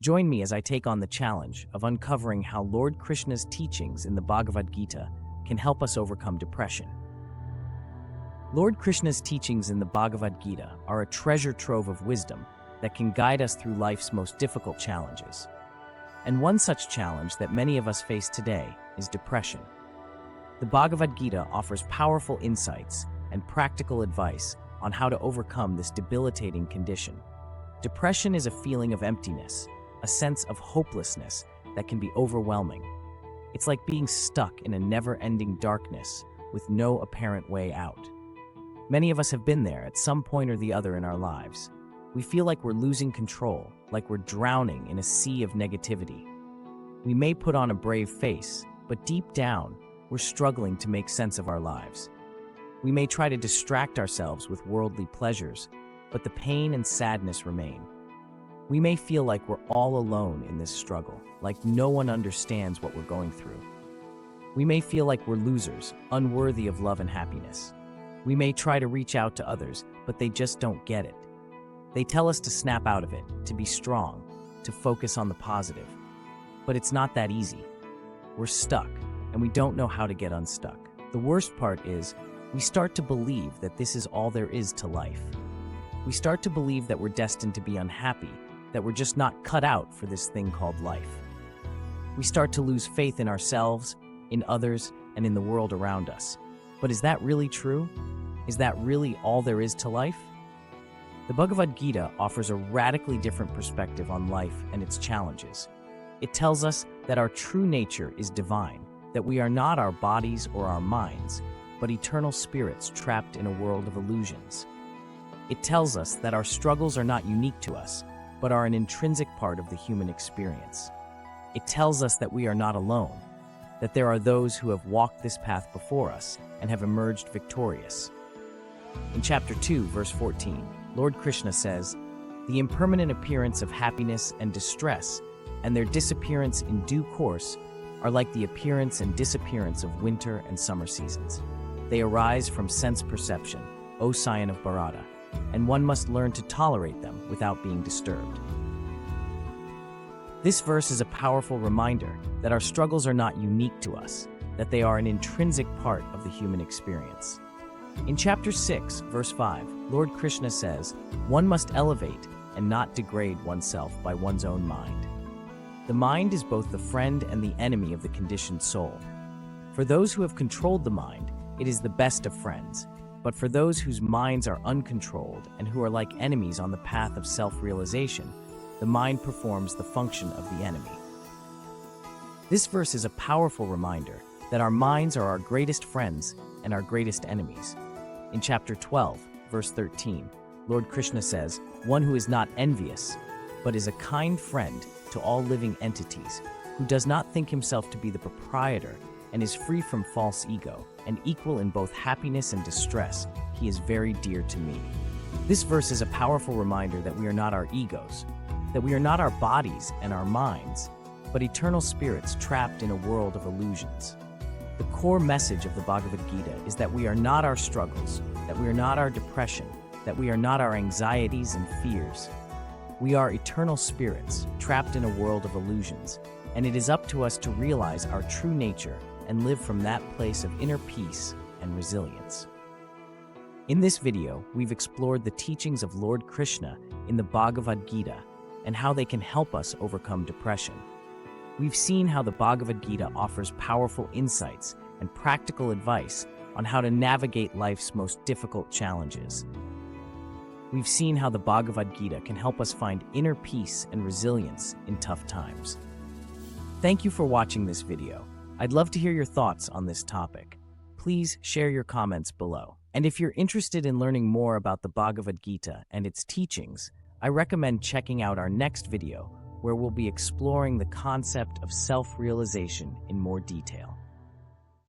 Join me as I take on the challenge of uncovering how Lord Krishna's teachings in the Bhagavad Gita can help us overcome depression. Lord Krishna's teachings in the Bhagavad Gita are a treasure trove of wisdom that can guide us through life's most difficult challenges. And one such challenge that many of us face today is depression. The Bhagavad Gita offers powerful insights and practical advice on how to overcome this debilitating condition. Depression is a feeling of emptiness, a sense of hopelessness that can be overwhelming. It's like being stuck in a never-ending darkness with no apparent way out. Many of us have been there at some point or the other in our lives. We feel like we're losing control, like we're drowning in a sea of negativity. We may put on a brave face, but deep down, we're struggling to make sense of our lives. We may try to distract ourselves with worldly pleasures, but the pain and sadness remain. We may feel like we're all alone in this struggle, like no one understands what we're going through. We may feel like we're losers, unworthy of love and happiness. We may try to reach out to others, but they just don't get it. They tell us to snap out of it, to be strong, to focus on the positive. But it's not that easy. We're stuck, and we don't know how to get unstuck. The worst part is, we start to believe that this is all there is to life. We start to believe that we're destined to be unhappy, that we're just not cut out for this thing called life. We start to lose faith in ourselves, in others, and in the world around us. But is that really true? Is that really all there is to life? The Bhagavad Gita offers a radically different perspective on life and its challenges. It tells us that our true nature is divine, that we are not our bodies or our minds, but eternal spirits trapped in a world of illusions. It tells us that our struggles are not unique to us, but are an intrinsic part of the human experience. It tells us that we are not alone, that there are those who have walked this path before us and have emerged victorious. In chapter 2, verse 14, Lord Krishna says, "The impermanent appearance of happiness and distress, and their disappearance in due course, are like the appearance and disappearance of winter and summer seasons. They arise from sense perception, O scion of Bharata, and one must learn to tolerate them without being disturbed." This verse is a powerful reminder that our struggles are not unique to us, that they are an intrinsic part of the human experience. In chapter 6, verse 5, Lord Krishna says, "One must elevate and not degrade oneself by one's own mind." The mind is both the friend and the enemy of the conditioned soul. For those who have controlled the mind, it is the best of friends. But for those whose minds are uncontrolled and who are like enemies on the path of self-realization, the mind performs the function of the enemy. This verse is a powerful reminder that our minds are our greatest friends and our greatest enemies. In chapter 12, verse 13, Lord Krishna says, "One who is not envious, but is a kind friend to all living entities, who does not think himself to be the proprietor and is free from false ego, and equal in both happiness and distress, he is very dear to me." This verse is a powerful reminder that we are not our egos, that we are not our bodies and our minds, but eternal spirits trapped in a world of illusions. The core message of the Bhagavad Gita is that we are not our struggles, that we are not our depression, that we are not our anxieties and fears. We are eternal spirits trapped in a world of illusions, and it is up to us to realize our true nature and live from that place of inner peace and resilience. In this video, we've explored the teachings of Lord Krishna in the Bhagavad Gita and how they can help us overcome depression. We've seen how the Bhagavad Gita offers powerful insights and practical advice on how to navigate life's most difficult challenges. We've seen how the Bhagavad Gita can help us find inner peace and resilience in tough times. Thank you for watching this video. I'd love to hear your thoughts on this topic. Please share your comments below. And if you're interested in learning more about the Bhagavad Gita and its teachings, I recommend checking out our next video, where we'll be exploring the concept of self-realization in more detail.